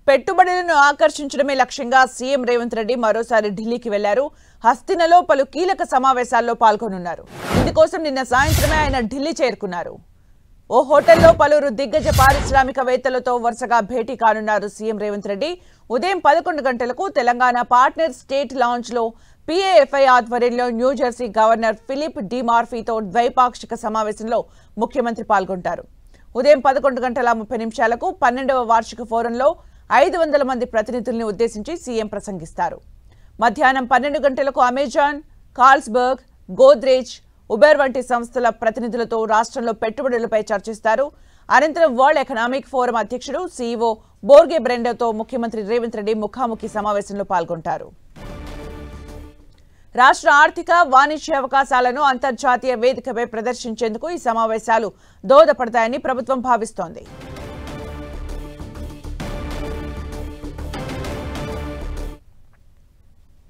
పెట్టుబడులను ఆకర్షించడమే లక్ష్యంగా సీఎం రేవంత్ రెడ్డి మరోసారి ఢిల్లీకి వెళ్లారు. హస్తినలో పలు కీలక సమావేశాల్లో పాల్గొనున్నారు. ఇందుకోసం నిన్న సాయంత్రమే ఆయన ఢిల్లీ చేరుకున్నారు. ఓ హోటల్లో పలువురు దిగ్గజ పారిశ్రామికవేత్తలతో వరుసగా భేటీ కానున్నారు సీఎం రేవంత్ రెడ్డి. ఉదయం 11 గంటలకు తెలంగాణ పార్ట్నర్ స్టేట్ లాంజ్ లో PAFI ఆధ్వర్యంలో న్యూజెర్సీ గవర్నర్ ఫిలిప్ డిమార్ఫీతో ద్వైపాక్షిక సమావేశంలో ముఖ్యమంత్రి పాల్గొంటారు. ఉదయం 11:30 12వ వార్షిక ఫోరంలో 500 మంది ప్రతినిధుల్ని ఉద్దేశించి సీఎం ప్రసంగిస్తారు. మధ్యాహ్నం 12 గంటలకు అమెజాన్, కార్ల్స్బర్గ్, గోద్రేజ్, ఉబెర్ వంటి సంస్థల ప్రతినిధులతో రాష్ట్రంలో పెట్టుబడులపై చర్చిస్తారు. అనంతరం వరల్డ్ ఎకనామిక్ ఫోరం అధ్యక్షుడు CEO బోర్గే బ్రెండర్తో ముఖ్యమంత్రి రేవంత్ రెడ్డి ముఖాముఖి సమావేశంలో పాల్గొంటారు. రాష్ట్ర ఆర్థిక వాణిజ్య అవకాశాలను అంతర్జాతీయ వేదికపై ప్రదర్శించేందుకు ఈ సమావేశాలు దోహదపడతాయని ప్రభుత్వం భావిస్తోంది.